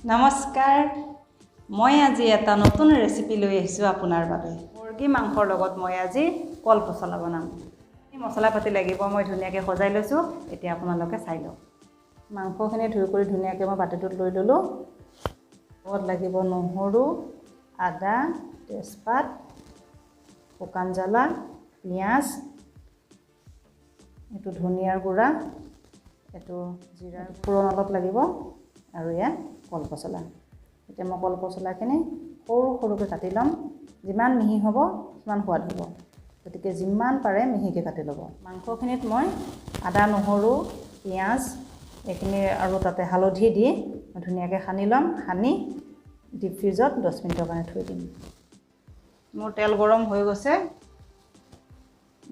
নমস্কাৰ, মই আজি এটা নতুন ৰেচিপি লৈ আহিছোঁ আপোনাৰ বাবে। মুৰ্গী মাংসৰ লগত মই আজি কল পচলা বনাম। মছলা পাতি লাগিব, মই ধুনীয়াকৈ সজাই লৈছোঁ। এতিয়া আপোনালোকে চাই লওক। মাংসখিনি ধুই কৰি ধুনীয়াকৈ মই বাতিটোত লৈ ল'লোঁ। লগত লাগিব নহৰু, আদা, তেজপাত, শুকান জ্বালা, পিঁয়াজ, এইটো ধনিয়াৰ গুড়া, এইটো জিৰাৰ ফোৰণ অলপ লাগিব, আৰু ইয়াত কল পচলা। এতিয়া মই কল পচলাখিনি সৰু সৰুকৈ কাটি ল'ম। যিমান মিহি হ'ব সিমান সোৱাদ হ'ব, গতিকে যিমান পাৰে মিহিকৈ কাটি ল'ব। মাংসখিনিত মই আদা, নহৰু, পিঁয়াজ এইখিনি আৰু তাতে হালধি দি ধুনীয়াকৈ সানি ল'ম। সানি ডিপ ফ্ৰিজত 10 মিনিটৰ কাৰণে থৈ দিম। মোৰ তেল গৰম হৈ গৈছে।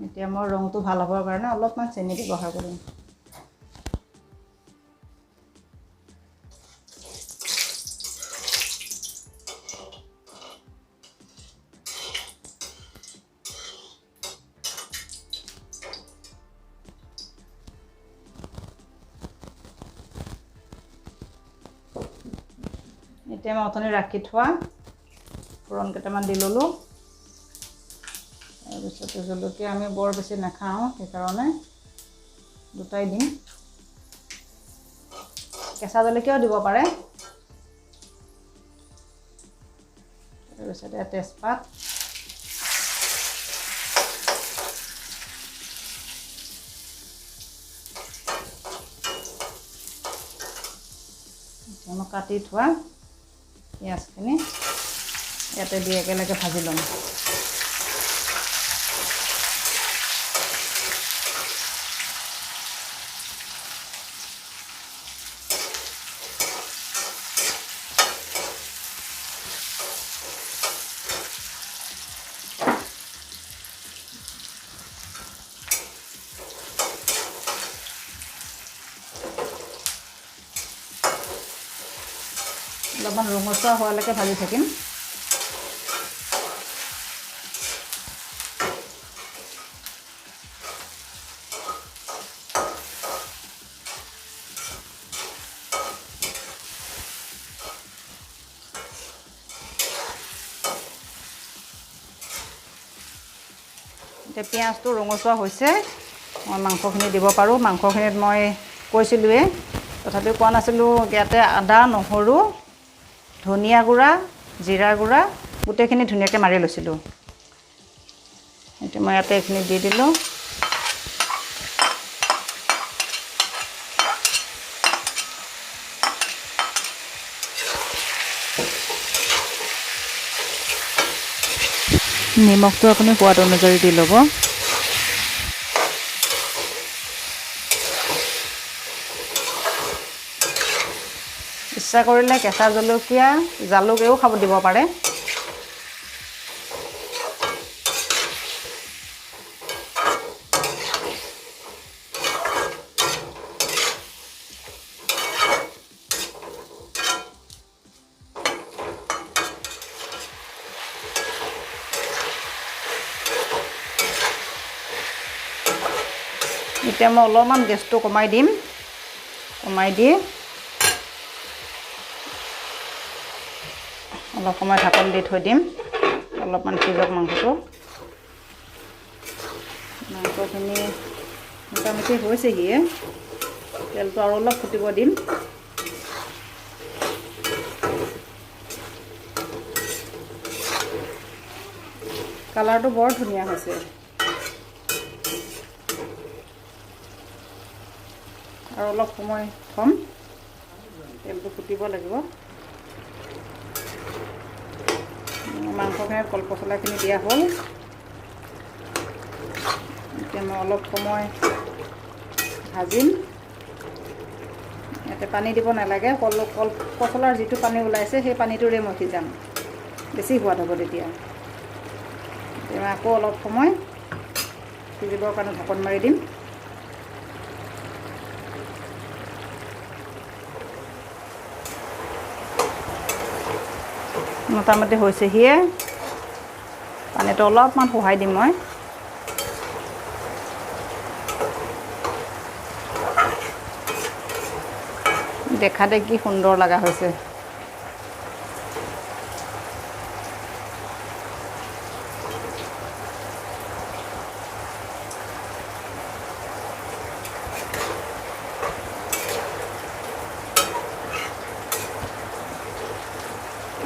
এতিয়া মই ৰংটো ভাল হ'বৰ কাৰণে অলপমান চেনি ব্যৱহাৰ কৰিম। এতিয়া মই অথনি ৰাখি থোৱা ফোৰণ কেইটামান দি ল'লোঁ। তাৰপিছতে জলকীয়া আমি বৰ বেছি নাখাওঁ, সেইকাৰণে দুটাই দিম। কেঁচা জলকীয়াও দিব পাৰে। তাৰপিছতে তেজপাত, মই কাটি থোৱা পিঁয়াজখিনি ইয়াতে দি একেলগে ভাজি ল'ম। অলপমান ৰঙচুৱা হোৱালৈকে ভাজি থাকিম। এতিয়া পিঁয়াজটো ৰঙচুৱা হৈছে, মই মাংসখিনি দিব পাৰোঁ। মাংসখিনিত মই কৈছিলোঁৱে, তথাপিও কোৱা নাছিলোঁ, ইয়াতে আদা, নহৰু, ধনিয়া গুড়া, জিৰা গুড়া গোটেইখিনি ধুনীয়াকৈ মাৰি লৈছিলোঁ। এতিয়া মই ইয়াতে এইখিনি দি দিলোঁ। নিমখটো আপুনি সোৱাদ অনুযায়ী দি ল'ব। ইচ্ছা কৰিলে কেঁচা জলকীয়া, জালুকেও খাব দিব পাৰে। এতিয়া মই অলপমান গেছটো কমাই দিম। কমাই দি অলপ সময় ঢাকন দি থৈ দিম। অলপমান সিজক মাংসটো। মাংসখিনি মোটামুটি হৈছেহিয়ে। তেলটো আৰু অলপ ফুটিব দিম। কালাৰটো বৰ ধুনীয়া হৈছে। আৰু অলপ সময় থ'ম, তেলটো ফুটিব লাগিব। মাংসখিনিত কল পচলাখিনি দিয়া হ'ল। এতিয়া মই অলপ সময় ভাজিম। ইয়াতে পানী দিব নালাগে। কল পচলাৰ যিটো পানী ওলাইছে সেই পানীটোৰে মই সিজাম, বেছি সোৱাদ হ'ব তেতিয়া। এতিয়া আকৌ অলপ সময় সিজিবৰ কাৰণে ঢাকন মাৰি দিম। মোটামুটি হৈছেহিয়ে। পানীটো অলপমান সহাই দিম মই। দেখাতে কি সুন্দৰ লগা হৈছে।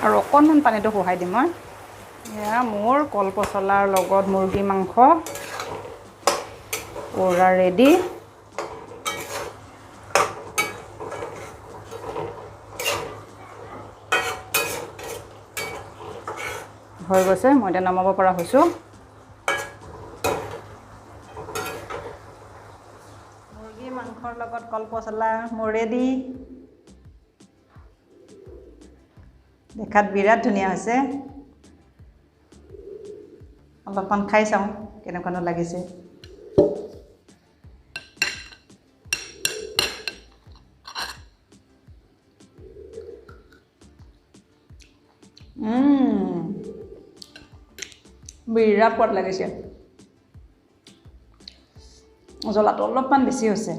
আৰু অকণমান পানীটো শুহাই দিম মই এয়া মোৰ কলপচলাৰ লগত মুৰ্গী মাংস পূৰা ৰেডি হৈ গৈছে মই এতিয়া নমাব পৰা হৈছোঁ মুৰ্গী মাংসৰ লগত কলপচলা মোৰ ৰেডি দেখাত বিৰাট ধুনীয়া হৈছে অলপমান খাই চাওঁ কেনেকুৱানো লাগিছে বিৰাট সোৱাদ লাগিছে জ্বলাটো অলপমান বেছি হৈছে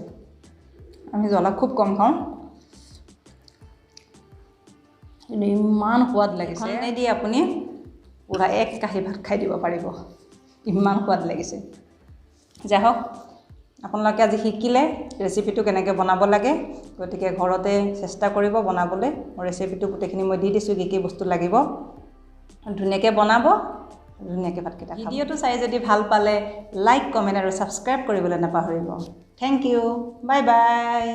আমি জ্বলা খুব কম খাওঁ কিন্তু ইমান সোৱাদ লাগিছে দি আপুনি পূৰা এক কাঁহী ভাত খাই দিব পাৰিব ইমান সোৱাদ লাগিছে যাই হওক আপোনালোকে আজি শিকিলে ৰেচিপিটো কেনেকৈ বনাব লাগে গতিকে ঘৰতে চেষ্টা কৰিব বনাবলৈ মোৰ ৰেচিপিটো গোটেইখিনি মই দি দিছোঁ কি কি বস্তু লাগিব ধুনীয়াকৈ বনাব ধুনীয়াকৈ ভাতকেইটা খাব ভিডিঅ'টো চাই যদি ভাল পালে লাইক কমেণ্ট আৰু ছাবস্ক্ৰাইব কৰিবলৈ নাপাহৰিব থেংক ইউ বাই বাই